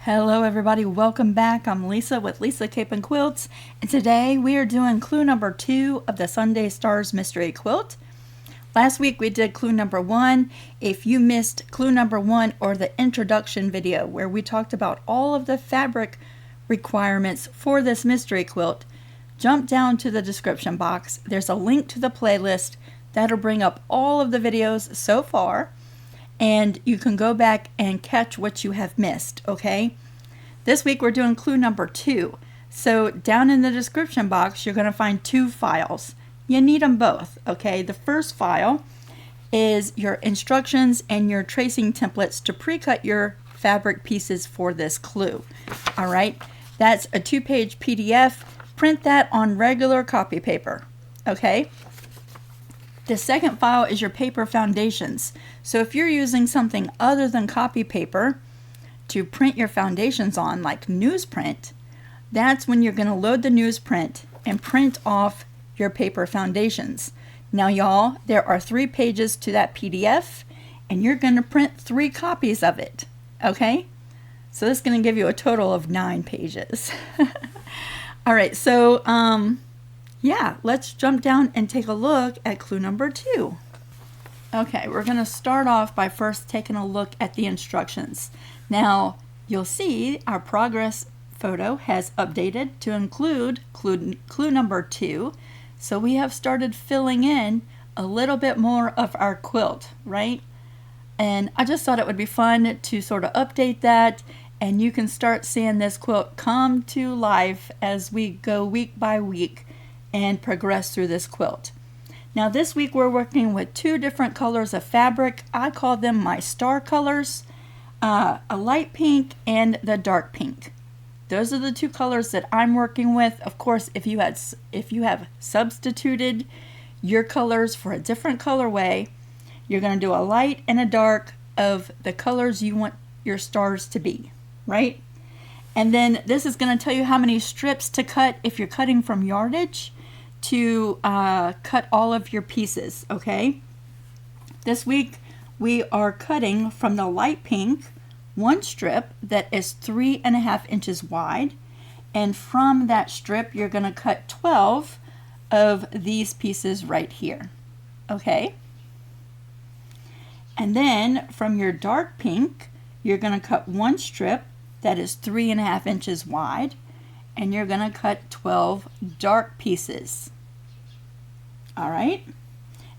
Hello everybody, welcome back. I'm Lisa with Lisa Cape and Quilts, and today we are doing clue number 2 of the Sundae Stars Mystery Quilt. Last week we did clue number 1. If you missed clue number 1 or the introduction video where we talked about all of the fabric requirements for this mystery quilt, jump down to the description box. There's a link to the playlist that'll bring up all of the videos so far, and you can go back and catch what you have missed, okay? This week we're doing clue number 2. So down in the description box, you're going to find 2 files. You need them both, okay? The first file is your instructions and your tracing templates to pre-cut your fabric pieces for this clue, all right? That's a 2-page PDF. Print that on regular copy paper, okay? The second file is your paper foundations. So if you're using something other than copy paper to print your foundations on, like newsprint, that's when you're going to load the newsprint and print off your paper foundations. Now y'all, there are 3 pages to that PDF, and you're going to print 3 copies of it, okay? So this is going to give you a total of 9 pages. All right, so yeah, let's jump down and take a look at clue number 2. Okay, we're going to start off by first taking a look at the instructions. Now, you'll see our progress photo has updated to include clue number 2. So we have started filling in a little bit more of our quilt, right? And I just thought it would be fun to sort of update that, and you can start seeing this quilt come to life as we go week by week and progress through this quilt. Now this week we're working with 2 different colors of fabric. I call them my star colors, a light pink and the dark pink. Those are the 2 colors that I'm working with. Of course, if you have substituted your colors for a different colorway, you're going to do a light and a dark of the colors you want your stars to be, right? And then this is going to tell you how many strips to cut if you're cutting from yardage to cut all of your pieces, okay? This week we are cutting from the light pink 1 strip that is 3.5 inches wide, and from that strip you're going to cut 12 of these pieces right here, okay? And then from your dark pink you're going to cut 1 strip that is 3.5 inches wide, and you're going to cut 12 dark pieces. All right.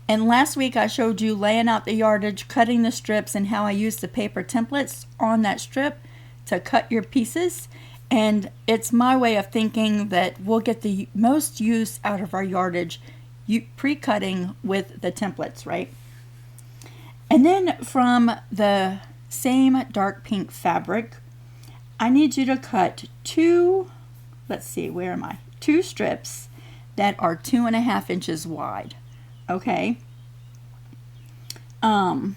And last week I showed you laying out the yardage, cutting the strips, and how I used the paper templates on that strip to cut your pieces. And it's my way of thinking that we'll get the most use out of our yardage pre-cutting with the templates, right? And then from the same dark pink fabric, I need you to cut 2, let's see, where am I? 2 strips that are 2.5 inches wide, okay? And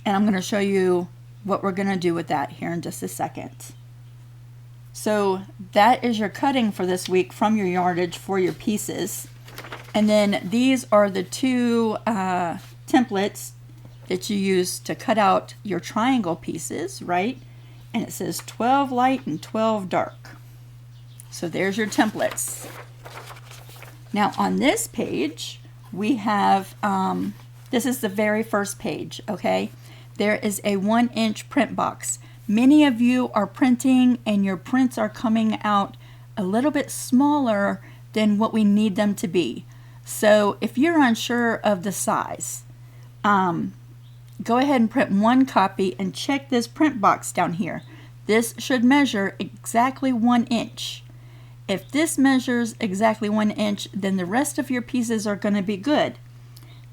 I'm going to show you what we're going to do with that here in just a second. So that is your cutting for this week from your yardage for your pieces. And then these are the 2 templates that you use to cut out your triangle pieces, right? And it says 12 light and 12 dark. So there's your templates. Now on this page, we have, this is the very first page, okay? There is a 1-inch print box. Many of you are printing and your prints are coming out a little bit smaller than what we need them to be. So if you're unsure of the size, go ahead and print 1 copy and check this print box down here. This should measure exactly 1 inch. If this measures exactly 1 inch, then the rest of your pieces are going to be good.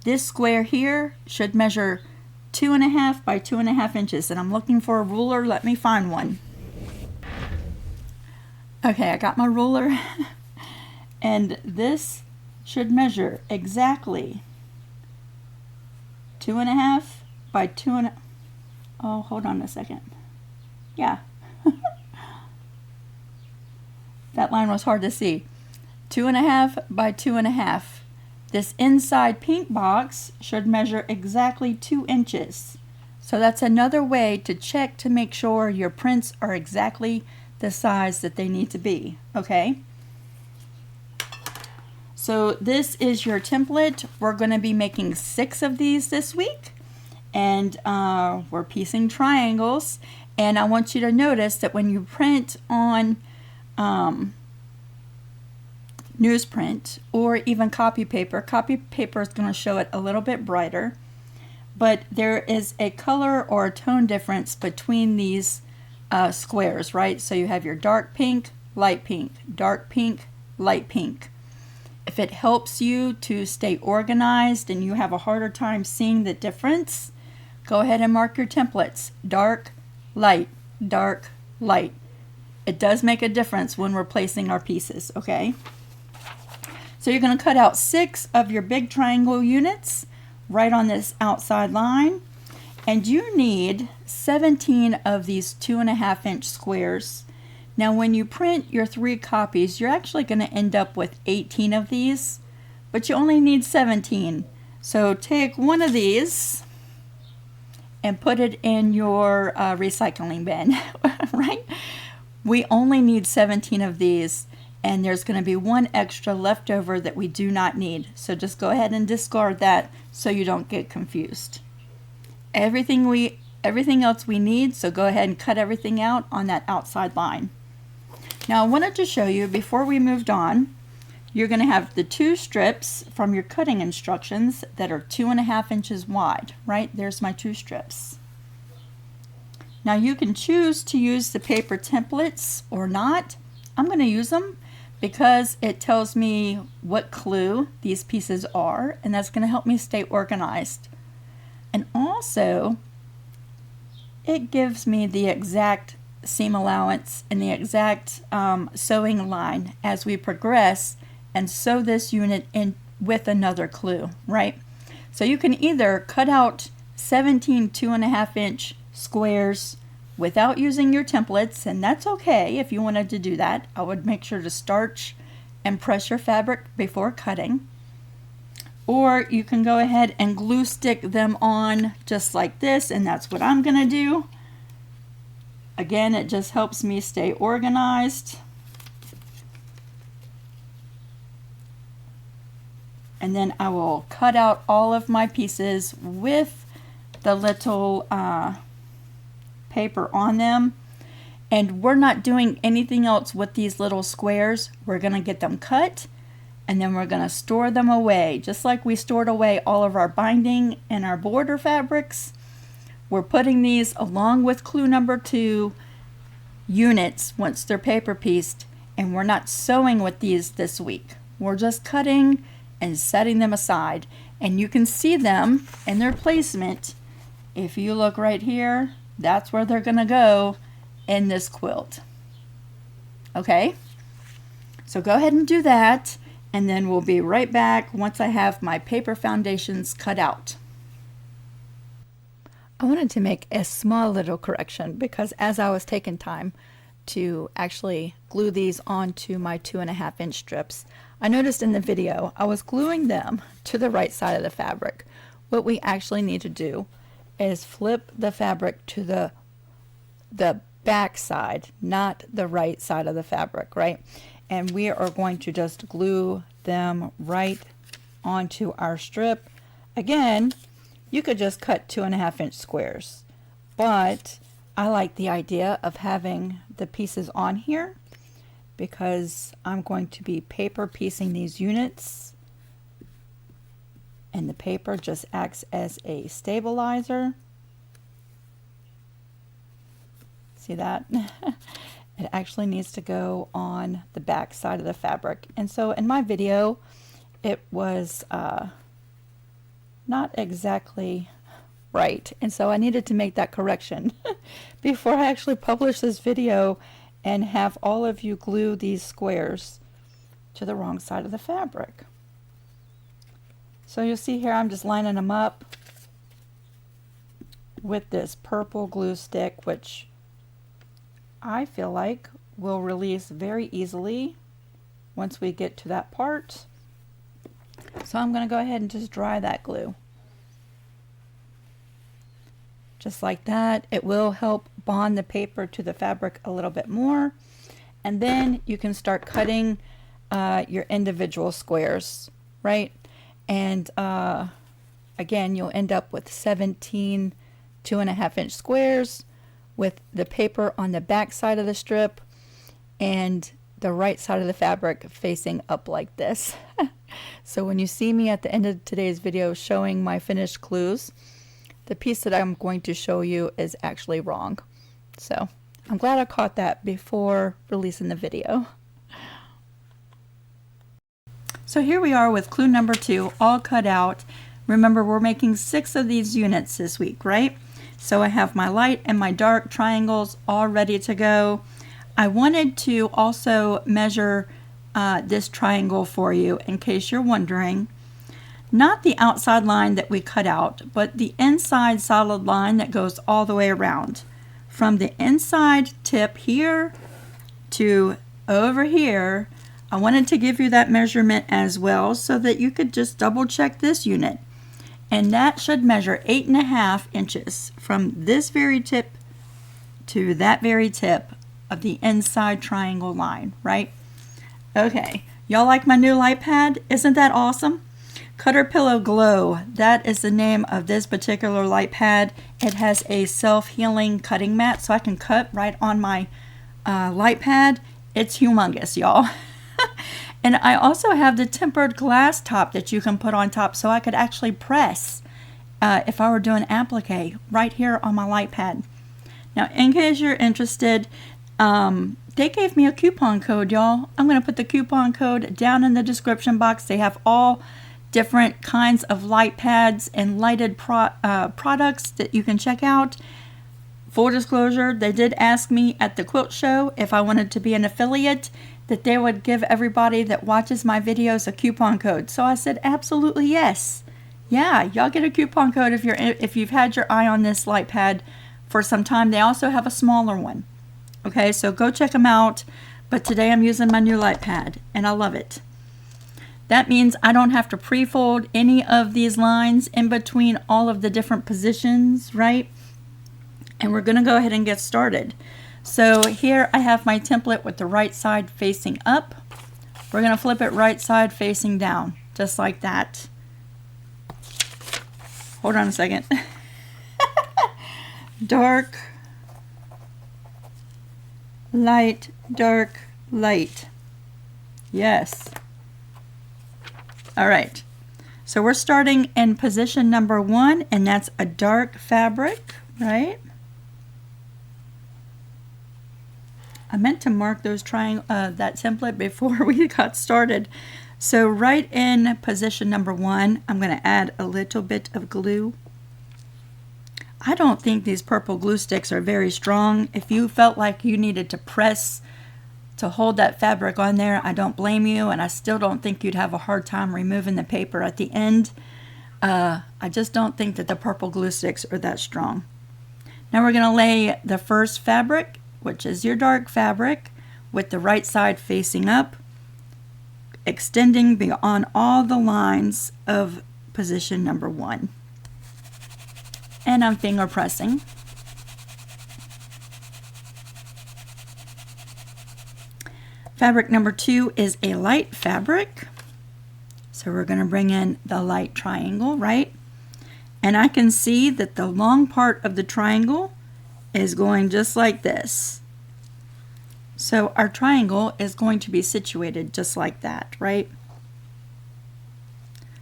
This square here should measure 2.5 by 2.5 inches, and I'm looking for a ruler. Let me find one. Okay, I got my ruler. And this should measure exactly 2.5 by 2.5. Oh, hold on a second. Yeah. That line was hard to see. 2.5 by 2.5. This inside pink box should measure exactly 2 inches. So that's another way to check to make sure your prints are exactly the size that they need to be, okay? So this is your template. We're going to be making 6 of these this week, and we're piecing triangles. And I want you to notice that when you print on newsprint or even copy paper is going to show it a little bit brighter, but there is a color or a tone difference between these squares, right? So you have your dark pink, light pink, dark pink, light pink. If it helps you to stay organized and you have a harder time seeing the difference, go ahead and mark your templates. Dark, light, dark, light. It does make a difference when we're placing our pieces, okay? So you're going to cut out 6 of your big triangle units right on this outside line. And you need 17 of these 2.5-inch squares. Now when you print your 3 copies, you're actually going to end up with 18 of these, but you only need 17. So take one of these and put it in your recycling bin, right? We only need 17 of these, and there's going to be 1 extra left over that we do not need. So just go ahead and discard that so you don't get confused. Everything else we need, so go ahead and cut everything out on that outside line. Now I wanted to show you, before we moved on, you're going to have the 2 strips from your cutting instructions that are 2.5 inches wide, right? There's my 2 strips. Now you can choose to use the paper templates or not. I'm going to use them because it tells me what clue these pieces are, and that's going to help me stay organized. And also, it gives me the exact seam allowance and the exact sewing line as we progress and sew this unit in with another clue, right? So you can either cut out 17 2.5-inch squares without using your templates, and that's okay if you wanted to do that. I would make sure to starch and press your fabric before cutting. Or you can go ahead and glue stick them on just like this, and that's what I'm gonna do. Again, it just helps me stay organized. And then I will cut out all of my pieces with the little paper on them. And we're not doing anything else with these little squares. We're gonna get them cut, and then we're going to store them away. Just like we stored away all of our binding and our border fabrics, we're putting these along with clue number 2 units once they're paper pieced, and we're not sewing with these this week. We're just cutting and setting them aside, and you can see them in their placement. If you look right here, that's where they're going to go in this quilt. Okay? So go ahead and do that. And then we'll be right back once I have my paper foundations cut out. I wanted to make a small little correction because as I was taking time to actually glue these onto my 2.5-inch strips, I noticed in the video I was gluing them to the right side of the fabric. What we actually need to do is flip the fabric to the back side, not the right side of the fabric, right? And we are going to just glue them right onto our strip. Again, you could just cut 2.5-inch squares, but I like the idea of having the pieces on here because I'm going to be paper piecing these units, and the paper just acts as a stabilizer. See that? It actually needs to go on the back side of the fabric. And so in my video, it was not exactly right. And so I needed to make that correction before I actually publish this video and have all of you glue these squares to the wrong side of the fabric. So you'll see here I'm just lining them up with this purple glue stick, which I feel like will release very easily once we get to that part. So I'm going to go ahead and just dry that glue. just like that. It will help bond the paper to the fabric a little bit more. And then you can start cutting your individual squares, right? And again, you'll end up with 17 2.5-inch squares with the paper on the back side of the strip and the right side of the fabric facing up like this. So when you see me at the end of today's video showing my finished clues, the piece that I'm going to show you is actually wrong. So I'm glad I caught that before releasing the video. So here we are with clue number 2 all cut out. Remember, we're making 6 of these units this week, right? So I have my light and my dark triangles all ready to go. I wanted to also measure this triangle for you in case you're wondering. Not the outside line that we cut out, but the inside solid line that goes all the way around. From the inside tip here to over here, I wanted to give you that measurement as well so that you could just double check this unit. And that should measure 8.5 inches from this very tip to that very tip of the inside triangle line, right? Okay, y'all like my new light pad? Isn't that awesome? Caterpillar Glow, that is the name of this particular light pad. It has a self-healing cutting mat, so I can cut right on my light pad. It's humongous, y'all. And I also have the tempered glass top that you can put on top, so I could actually press if I were doing applique right here on my light pad. Now, in case you're interested, they gave me a coupon code, y'all. I'm going to put the coupon code down in the description box. They have all different kinds of light pads and lighted products that you can check out. Full disclosure, they did ask me at the quilt show if I wanted to be an affiliate, that they would give everybody that watches my videos a coupon code. So I said absolutely yes. Yeah, y'all get a coupon code if you've had your eye on this light pad for some time. They also have a smaller one. Okay, so go check them out. But today I'm using my new light pad and I love it. That means I don't have to pre-fold any of these lines in between all of the different positions, right? And we're gonna go ahead and get started. So here I have my template with the right side facing up. We're gonna flip it right side facing down, just like that. Hold on a second. Dark, light, dark, light. Yes. All right. So we're starting in position number 1, and that's a dark fabric, right? I meant to mark those that template before we got started. So right in position number 1, I'm going to add a little bit of glue. I don't think these purple glue sticks are very strong. If you felt like you needed to press to hold that fabric on there, I don't blame you, and I still don't think you'd have a hard time removing the paper at the end. I just don't think that the purple glue sticks are that strong. Now we're going to lay the first fabric, which is your dark fabric, with the right side facing up, extending beyond all the lines of position number 1. And I'm finger pressing. Fabric number 2 is a light fabric. So we're going to bring in the light triangle, right? And I can see that the long part of the triangle is going just like this. So our triangle is going to be situated just like that, right?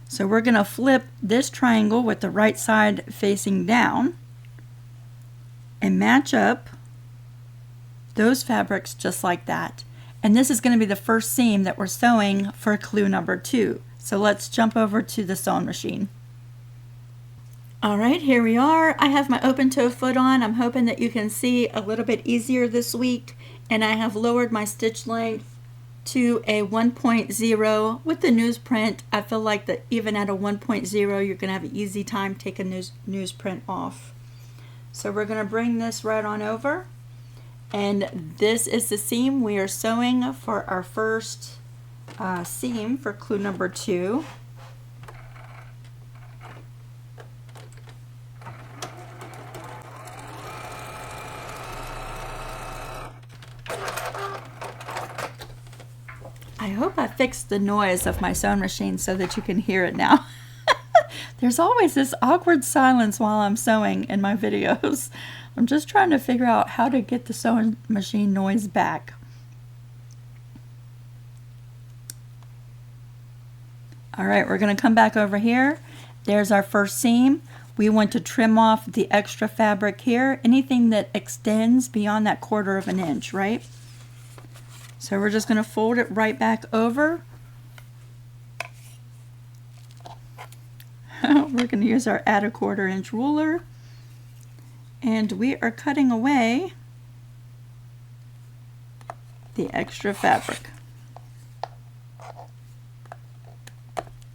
So we're going to flip this triangle with the right side facing down and match up those fabrics just like that. And this is going to be the first seam that we're sewing for clue number 2. So let's jump over to the sewing machine. All right, here we are. I have my open toe foot on. I'm hoping that you can see a little bit easier this week. And I have lowered my stitch length to a 1.0 with the newsprint. I feel like that even at a 1.0, you're going to have an easy time taking newsprint off. So we're going to bring this right on over. And this is the seam we are sewing for our first seam for clue number 2. I hope I fixed the noise of my sewing machine so that you can hear it now. There's always this awkward silence while I'm sewing in my videos. I'm just trying to figure out how to get the sewing machine noise back. Alright, we're going to come back over here. There's our first seam. We want to trim off the extra fabric here, anything that extends beyond that 1/4 of an inch, right? So we're just going to fold it right back over. We're going to use our add a 1/4 inch ruler, and we are cutting away the extra fabric.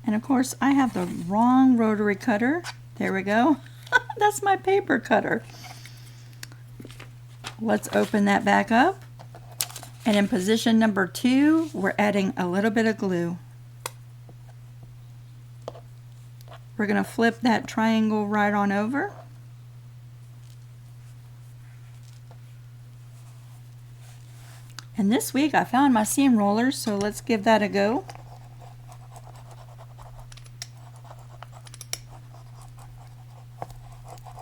And of course I have the wrong rotary cutter. There we go. That's my paper cutter. Let's open that back up. And in position number 2, we're adding a little bit of glue. We're going to flip that triangle right on over. And this week I found my seam rollers, so let's give that a go.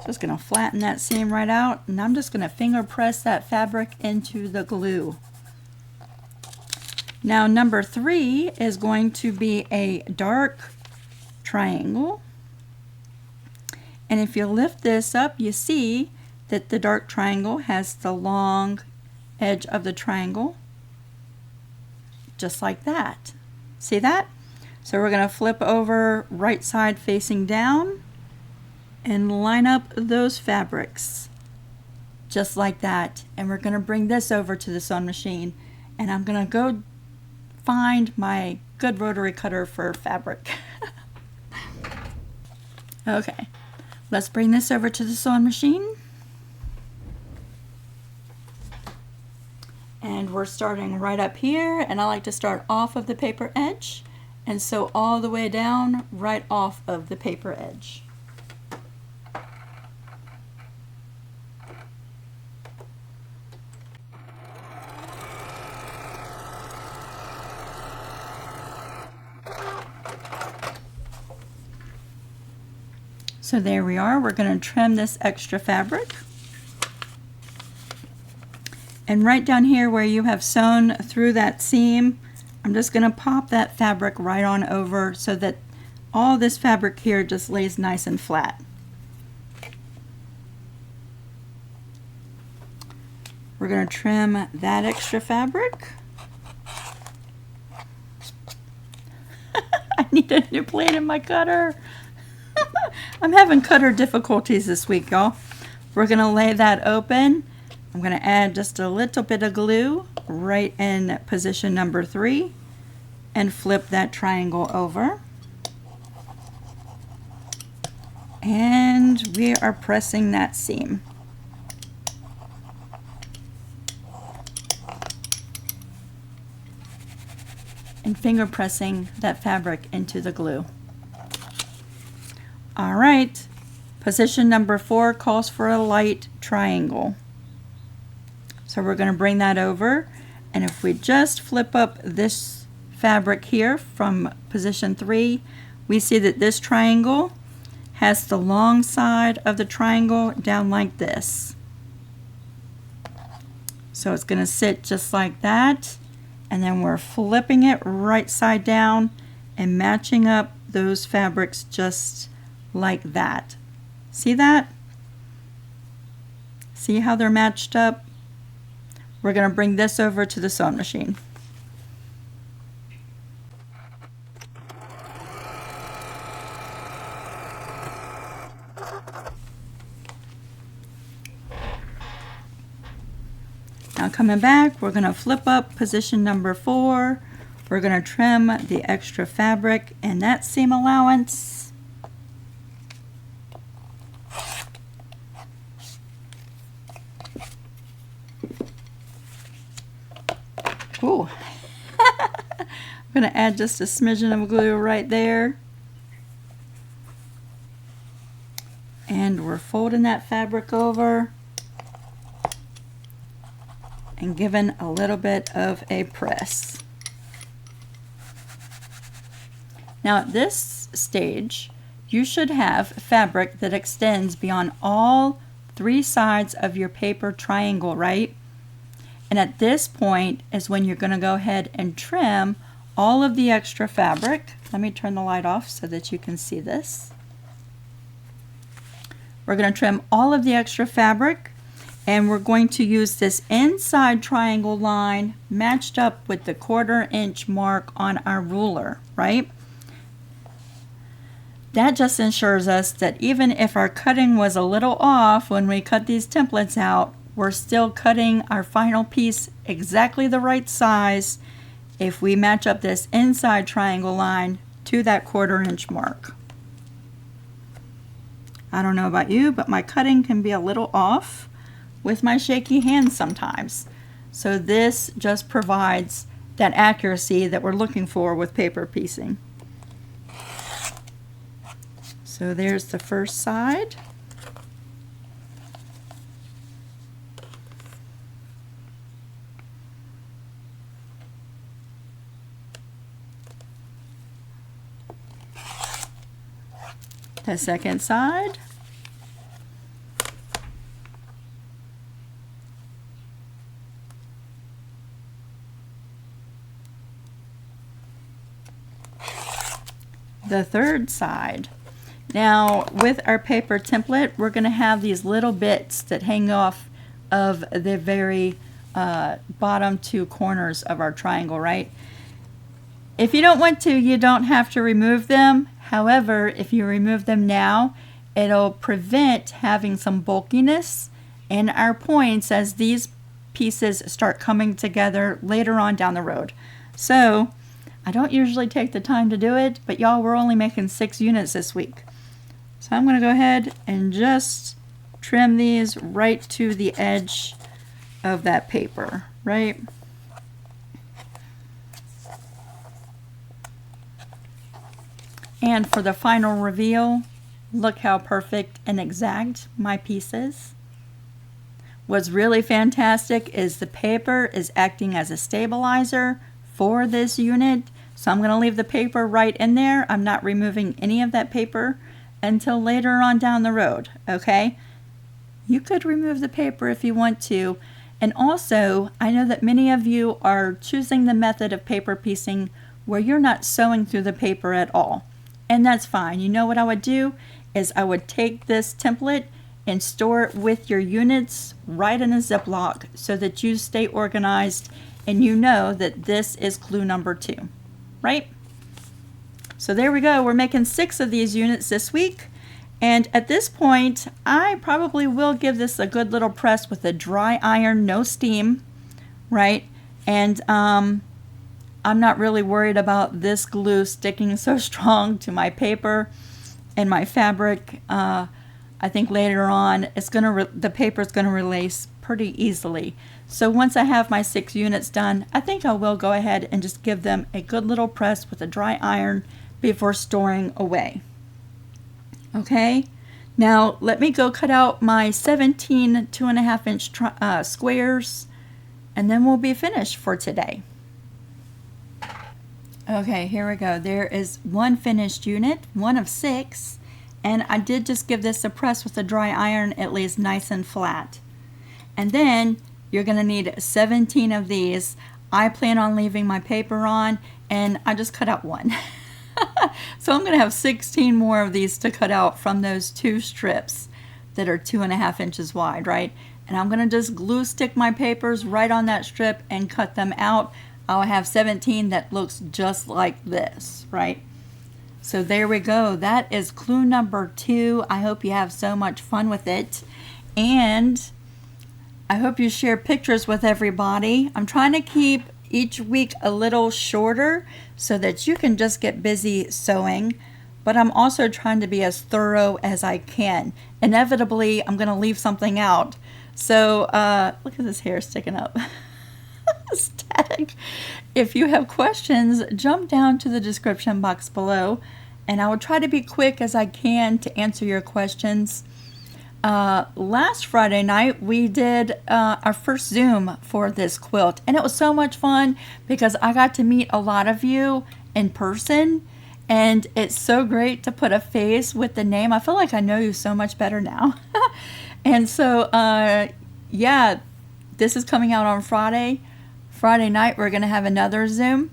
Just going to flatten that seam right out, and I'm just going to finger press that fabric into the glue. Now number 3 is going to be a dark triangle, and if you lift this up, you see that the dark triangle has the long edge of the triangle, just like that. See that? So we're going to flip over right side facing down and line up those fabrics just like that, and we're going to bring this over to the sewing machine, and I'm going to go find my good rotary cutter for fabric. Okay, let's bring this over to the sewing machine, and we're starting right up here, and I like to start off of the paper edge and sew all the way down right off of the paper edge. So there we are. We're going to trim this extra fabric. And right down here where you have sewn through that seam, I'm just going to pop that fabric right on over so that all this fabric here just lays nice and flat. We're going to trim that extra fabric. I need a new blade in my cutter. I'm having cutter difficulties this week, y'all. We're going to lay that open. I'm going to add just a little bit of glue right in position number 3 and flip that triangle over. And we are pressing that seam. And finger pressing that fabric into the glue. All right, position number 4 calls for a light triangle. So we're going to bring that over, and if we just flip up this fabric here from position 3, we see that this triangle has the long side of the triangle down like this. So it's going to sit just like that, and then we're flipping it right side down and matching up those fabrics just like that. See that? See how they're matched up? We're going to bring this over to the sewing machine. Now coming back, we're going to flip up position number 4. We're going to trim the extra fabric and that seam allowance. Ooh. I'm going to add just a smidgen of glue right there. And we're folding that fabric over and giving a little bit of a press. Now at this stage, you should have fabric that extends beyond all 3 sides of your paper triangle, right? And at this point is when you're going to go ahead and trim all of the extra fabric. Let me turn the light off so that you can see this. We're going to trim all of the extra fabric, and we're going to use this inside triangle line matched up with the 1/4 inch mark on our ruler, right? That just ensures us that even if our cutting was a little off when we cut these templates out, we're still cutting our final piece exactly the right size if we match up this inside triangle line to that 1/4 inch mark. I don't know about you, but my cutting can be a little off with my shaky hands sometimes. So this just provides that accuracy that we're looking for with paper piecing. So there's the first side. The second side. The third side. Now with our paper template, we're going to have these little bits that hang off of the very bottom 2 corners of our triangle, right? If you don't want to, you don't have to remove them. However, if you remove them now, it'll prevent having some bulkiness in our points as these pieces start coming together later on down the road. So I don't usually take the time to do it, but y'all, we're only making 6 units this week. So I'm going to go ahead and just trim these right to the edge of that paper, right? And for the final reveal, look how perfect and exact my piece is. What's really fantastic is the paper is acting as a stabilizer for this unit. So I'm going to leave the paper right in there. I'm not removing any of that paper until later on down the road, okay? You could remove the paper if you want to. And also, I know that many of you are choosing the method of paper piecing where you're not sewing through the paper at all. And that's fine. You know what I would do is I would take this template and store it with your units right in a Ziploc so that you stay organized and you know that this is clue number 2, right? So there we go. We're making 6 of these units this week. And at this point, I probably will give this a good little press with a dry iron, no steam, right? And I'm not really worried about this glue sticking so strong to my paper and my fabric. I think later on the paper is going to release pretty easily. So once I have my 6 units done, I think I will go ahead and just give them a good little press with a dry iron before storing away. Okay, now let me go cut out my 17 2.5 inch squares, and then we'll be finished for today. Okay, here we go. There is one finished unit, one of 6, and I did just give this a press with a dry iron. It lays nice and flat. And then you're going to need 17 of these. I plan on leaving my paper on, and I just cut out 1. So I'm going to have 16 more of these to cut out from those 2 strips that are 2.5 inches wide, right? And I'm going to just glue stick my papers right on that strip and cut them out. I'll have 17 that looks just like this, right? So there we go. That is clue number 2. I hope you have so much fun with it. And I hope you share pictures with everybody. I'm trying to keep each week a little shorter so that you can just get busy sewing, but I'm also trying to be as thorough as I can. Inevitably, I'm going to leave something out. So look at this hair sticking up. Static. If you have questions, jump down to the description box below, and I will try to be quick as I can to answer your questions. Last Friday night we did our first Zoom for this quilt, and it was so much fun because I got to meet a lot of you in person, And it's so great to put a face with the name. I feel like I know you so much better now. And so, yeah, this is coming out on Friday. Friday night, we're going to have another Zoom.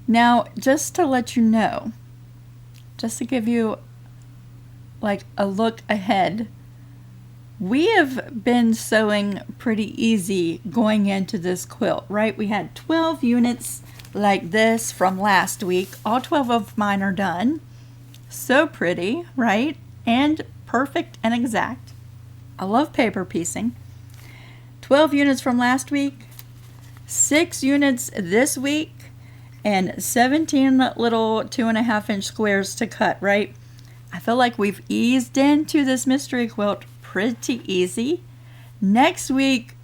Now, just to let you know, just to give you like a look ahead, we have been sewing pretty easy going into this quilt, right? We had 12 units like this from last week. All 12 of mine are done. So pretty, right? And perfect and exact. I love paper piecing. 12 units from last week, 6 units this week, and 17 little 2.5 inch squares to cut, right? I feel like we've eased into this mystery quilt pretty easy. Next week,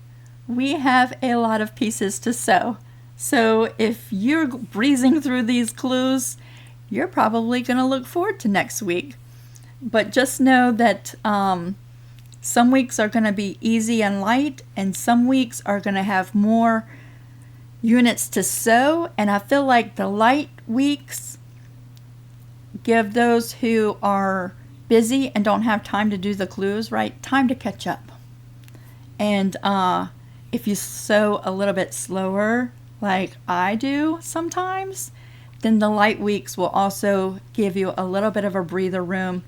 we have a lot of pieces to sew. So if you're breezing through these clues, you're probably going to look forward to next week. But just know that some weeks are going to be easy and light, and some weeks are going to have more units to sew. And I feel like the light weeks give those who are busy and don't have time to do the clues, right, time to catch up. And if you sew a little bit slower, like I do sometimes, then the light weeks will also give you a little bit of a breather room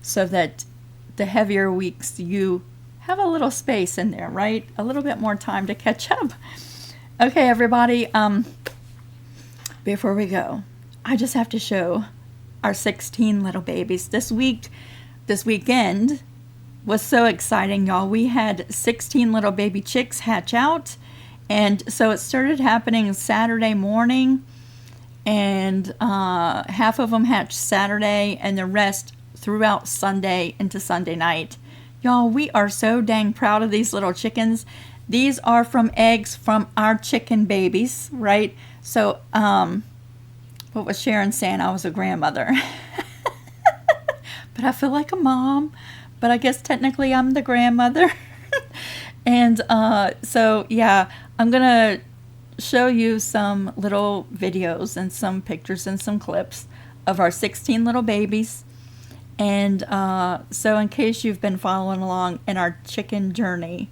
so that the heavier weeks you have a little space in there, right? A little bit more time to catch up. Okay, everybody, before we go, I just have to show our 16 little babies. This weekend was so exciting, y'all. We had 16 little baby chicks hatch out. And so it started happening Saturday morning, and half of them hatched Saturday, and the rest throughout Sunday into Sunday night. Y'all, we are so dang proud of these little chickens. These are from eggs from our chicken babies, right? So, what was Sharon saying? I was a grandmother. But I feel like a mom. But I guess technically I'm the grandmother. And so, yeah, I'm going to show you some little videos and some pictures and some clips of our 16 little babies. And so in case you've been following along in our chicken journey,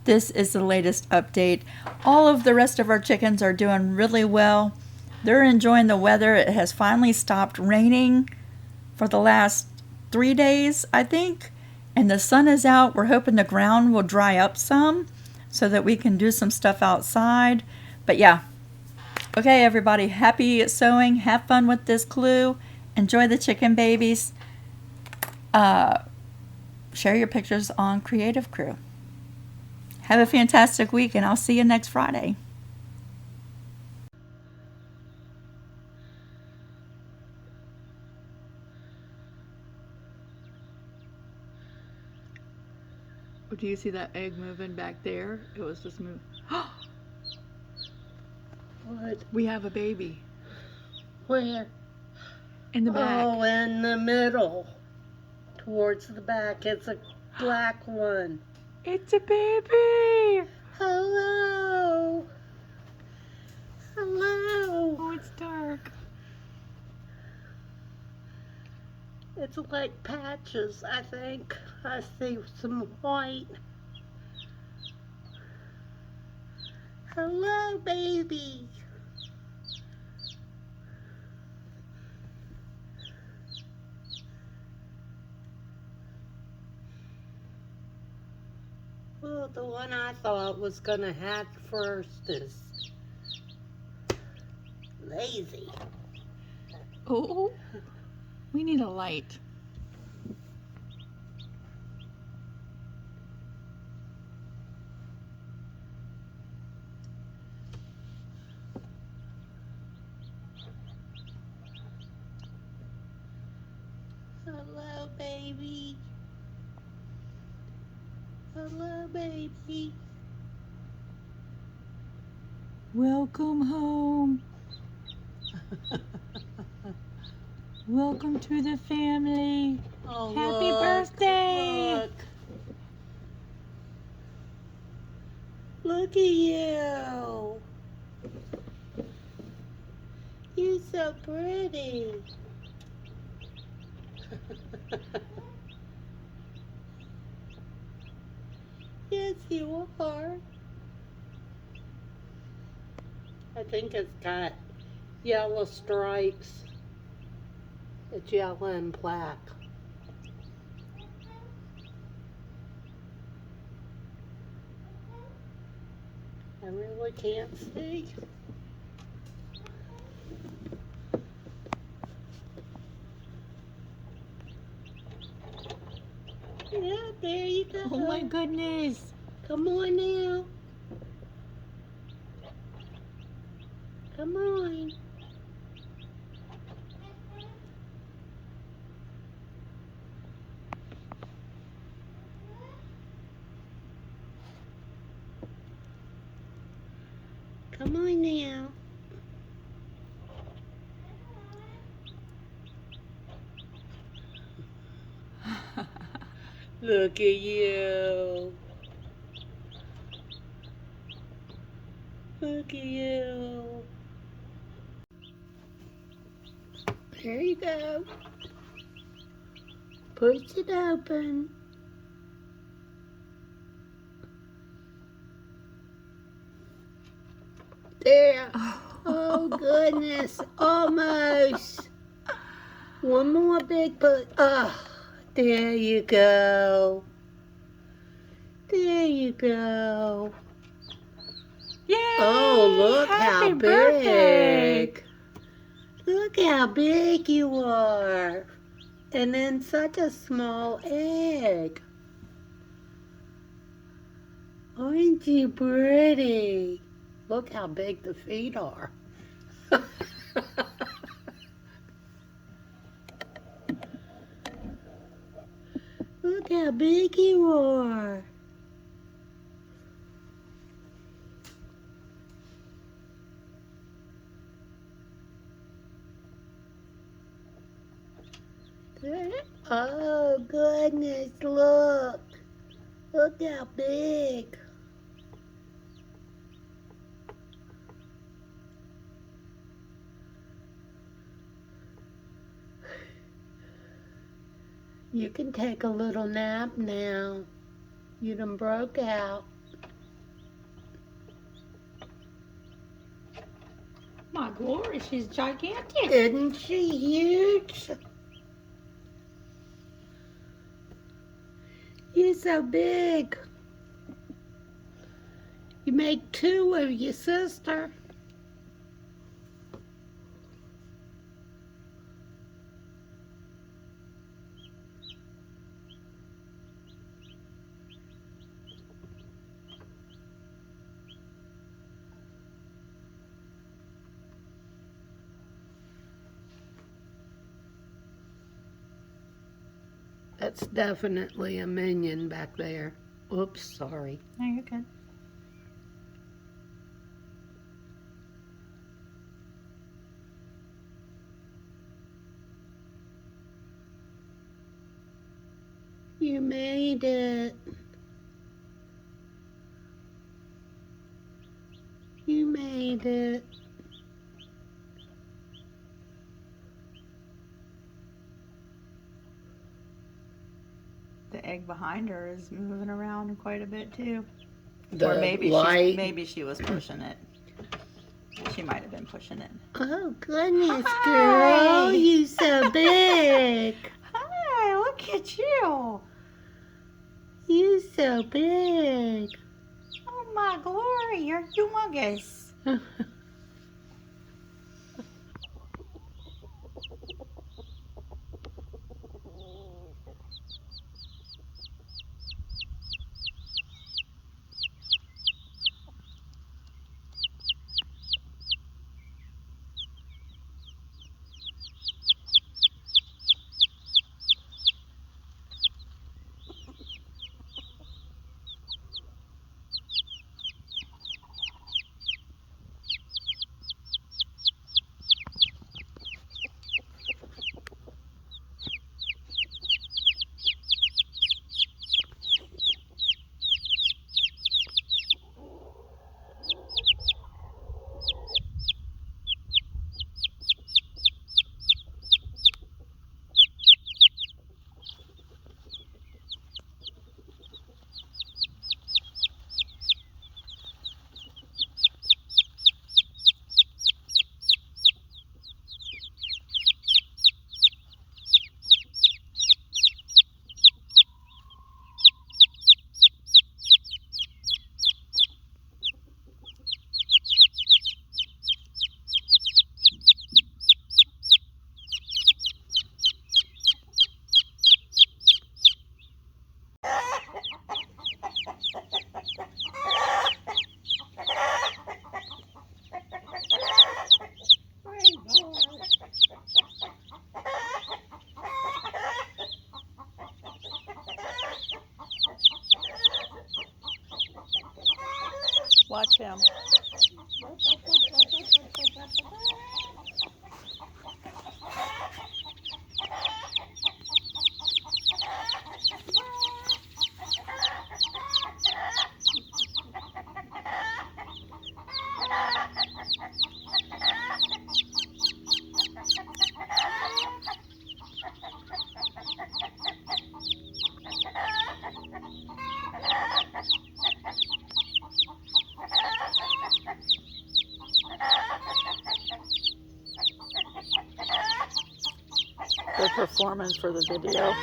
this is the latest update. All of the rest of our chickens are doing really well. They're enjoying the weather. It has finally stopped raining for the last 3 days, I think. And the sun is out. We're hoping the ground will dry up some so that we can do some stuff outside. But yeah. Okay, everybody. Happy sewing. Have fun with this clue. Enjoy the chicken babies. Share your pictures on Creative Crew. Have a fantastic week, and I'll see you next Friday. Do you see that egg moving back there? It was just moving. What? We have a baby. Where? In the back. Oh, in the middle. Towards the back. It's a black one. It's a baby. Hello. Hello. Oh, it's dark. It's like patches, I think. I see some white. Hello, baby. Well, the one I thought was gonna hatch first is lazy. Oh, we need a light. Hello, baby. Hello, baby. Welcome home. Welcome to the family. Oh, Happy look, birthday. Look. Look at you. You're so pretty. Yes, you are. I think it's got yellow stripes. It's yellow and black. I really can't see. Yeah, there you go. Oh my goodness. Come on now. Come on. Come on now. Look at you. Look at you. There you go. Push it open. There. Oh goodness. Almost. One more big push. Oh, there you go. There you go. Yay! Oh, look Happy how birthday. big. Look how big you are. And then such a small egg. Aren't you pretty? Look how big the feet are. Look how big you are. Oh goodness, look. Look how big. You can take a little nap now. You done broke out. My glory, she's gigantic. Isn't she huge? You're so big. You make two of your sister. That's definitely a minion back there. Oops, sorry. No, you're good. You made it. You made it. The egg behind her is moving around quite a bit too. The Or maybe light. maybe she was pushing it. She might have been pushing it. Oh goodness, Hi. girl, you so big. Hi, look at you. You so big. Oh my glory, you're humongous. Watch him. They're performing for the video.